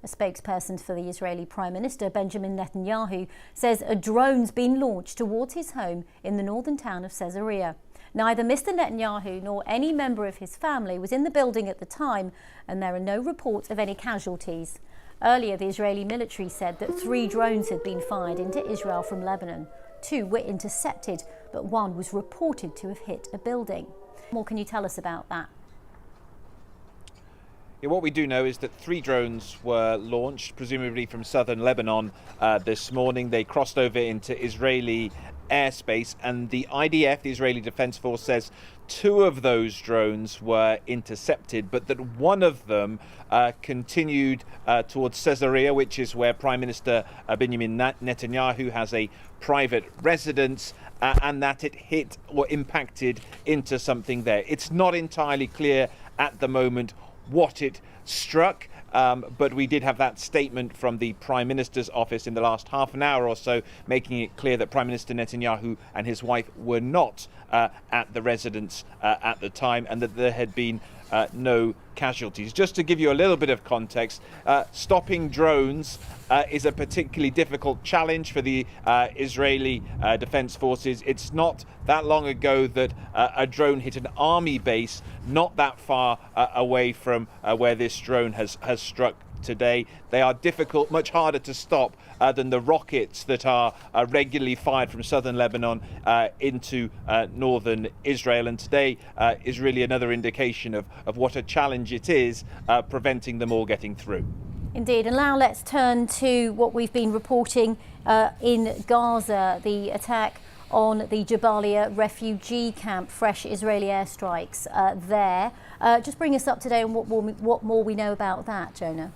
A spokesperson for the Israeli Prime Minister Benjamin Netanyahu says a drone's been launched towards his home in the northern town of Caesarea. Neither Mr. Netanyahu nor any member of his family was in the building at the time, and there are no reports of any casualties. Earlier, the Israeli military said that 3 drones had been fired into Israel from Lebanon. 2 were intercepted, but 1 was reported to have hit a building. What more can you tell us about that? Yeah, what we do know is that 3 drones were launched, presumably from southern Lebanon, this morning. They crossed over into Israeli airspace, and the IDF, the Israeli Defense Force, says 2 of those drones were intercepted, but that 1 of them continued towards Caesarea, which is where Prime Minister Benjamin Netanyahu has a private residence, and that it hit or impacted into something there. It's not entirely clear at the moment what it struck, but we did have that statement from the Prime Minister's office in the last half an hour or so, making it clear that Prime Minister Netanyahu and his wife were not at the residence at the time, and that there had been no casualties. Just to give you a little bit of context, stopping drones is a particularly difficult challenge for the Israeli Defense Forces. It's not that long ago that a drone hit an army base not that far away from where this drone has struck today. They are difficult, much harder to stop than the rockets that are regularly fired from southern Lebanon into northern Israel. And today is really another indication of what a challenge it is preventing them all getting through. Indeed. And now let's turn to what we've been reporting in Gaza, the attack on the Jabalia refugee camp. Fresh Israeli airstrikes there. Just bring us up to date on what more we know about that, Jonah.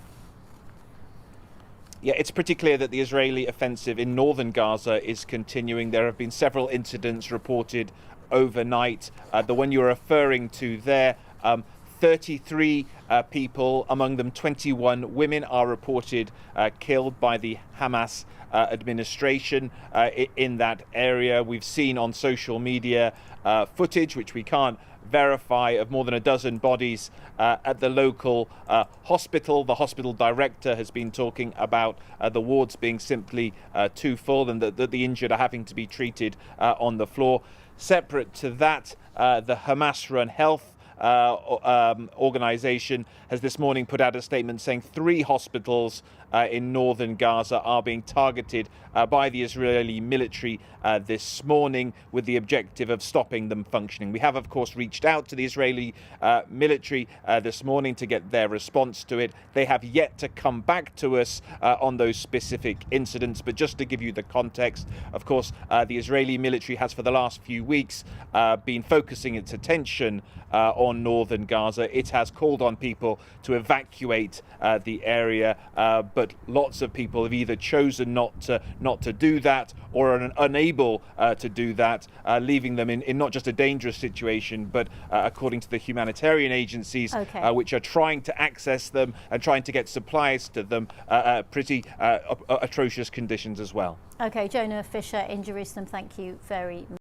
Yeah, it's pretty clear that the Israeli offensive in northern Gaza is continuing. There have been several incidents reported overnight. The one you're referring to there, 33 people, among them 21 women, are reported killed by the Hamas administration in that area. We've seen on social media footage, which we can't verify, of more than a dozen bodies at the local hospital. The hospital director has been talking about the wards being simply too full, and that the injured are having to be treated on the floor. Separate to that, the Hamas-run health organization has this morning put out a statement saying 3 hospitals in northern Gaza are being targeted by the Israeli military this morning, with the objective of stopping them functioning. We have, of course, reached out to the Israeli military this morning to get their response to it. They have yet to come back to us on those specific incidents, but just to give you the context, of course, the Israeli military has for the last few weeks been focusing its attention on northern Gaza. It has called on people to evacuate the area, but lots of people have either chosen not to do that, or are unable to do that, leaving them in not just a dangerous situation, but according to the humanitarian agencies, which are trying to access them and trying to get supplies to them, pretty atrocious conditions as well. Okay, Jonah Fisher in Jerusalem, thank you very much.